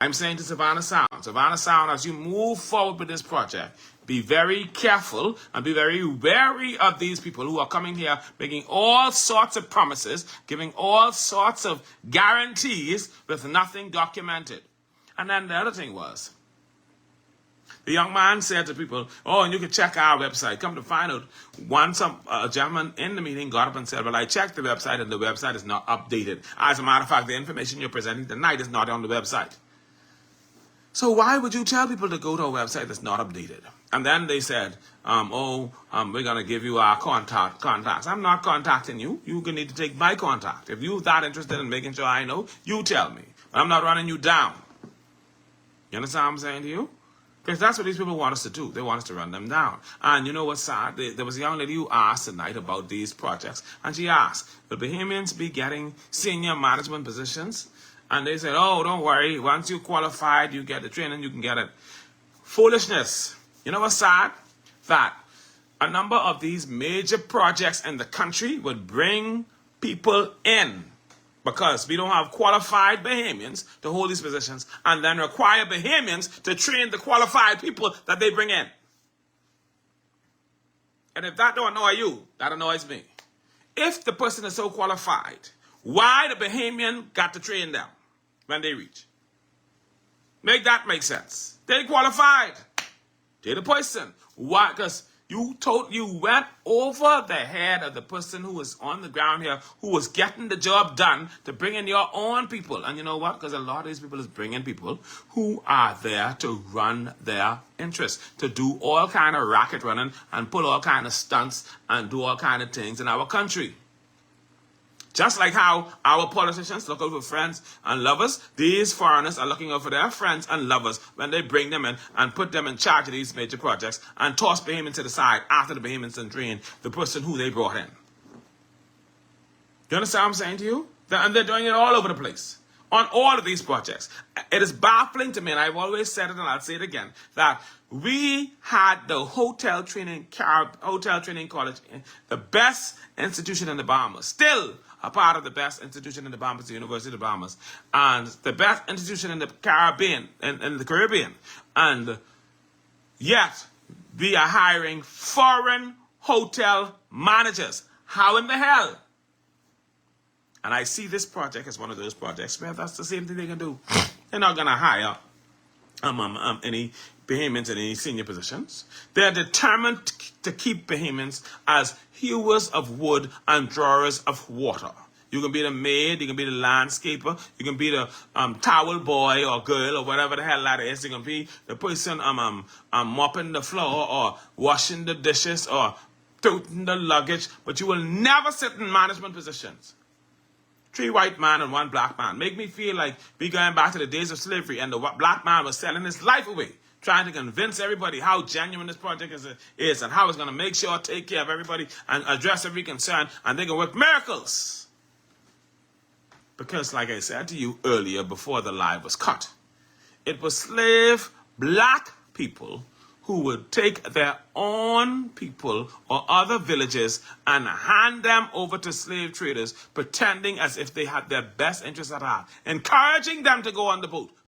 I'm saying to Savannah Sound, as you move forward with this project, be very careful and be very wary of these people who are coming here making all sorts of promises, giving all sorts of guarantees with nothing documented. And then the other thing was, the young man said to people, oh, and you can check our website. Come to find out, a gentleman in the meeting got up and said, well, I checked the website and the website is not updated. As a matter of fact, the information you're presenting tonight is not on the website. So why would you tell people to go to a website that's not updated? And then they said, we're going to give you our contacts. I'm not contacting you. You need to take my contact. If you're that interested in making sure I know, you tell me. But I'm not running you down. You understand what I'm saying to you? Because that's what these people want us to do. They want us to run them down. And you know what's sad? There was a young lady who asked tonight about these projects. And she asked, will Bahamians be getting senior management positions? And they said, oh, don't worry. Once you're qualified, you get the training, you can get it. Foolishness. You know what's sad? That a number of these major projects in the country would bring people in because we don't have qualified Bahamians to hold these positions and then require Bahamians to train the qualified people that they bring in. And if that don't annoy you, that annoys me. If the person is so qualified, why the Bahamian got to train them when they reach? Make that make sense. They qualified. They're the person. Why? Because you went over the head of the person who was on the ground here, who was getting the job done to bring in your own people. And you know what? Because a lot of these people is bringing people who are there to run their interests, to do all kind of racket running and pull all kind of stunts and do all kind of things in our country. Just like how our politicians look out for friends and lovers, these foreigners are looking out for their friends and lovers when they bring them in and put them in charge of these major projects and toss Bahamians to the side after the Bahamians and train the person who they brought in. You understand what I'm saying to you? And they're doing it all over the place on all of these projects. It is baffling to me, and I've always said it and I'll say it again, that we had the hotel training college, the best institution in the Bahamas, still a part of the best institution in the Bahamas, the University of the Bahamas, and the best institution in the Caribbean, in the Caribbean. And yet, we are hiring foreign hotel managers. How in the hell? And I see this project as one of those projects where that's the same thing they can do. They're not going to hire any Bahamians in any senior positions. They're determined to keep Bahamians as hewers of wood and drawers of water. You can be the maid, you can be the landscaper, you can be the towel boy or girl or whatever the hell that is. You can be the person mopping the floor or washing the dishes or toting the luggage, but you will never sit in management positions. 3 white men and 1 black man. Make me feel like we going back to the days of slavery and the black man was selling his life away, trying to convince everybody how genuine this project is and how it's going to make sure take care of everybody and address every concern and they can work miracles. Because like I said to you earlier before the live was cut, it was slave black people who would take their own people or other villages and hand them over to slave traders, pretending as if they had their best interests at heart, encouraging them to go on the boat,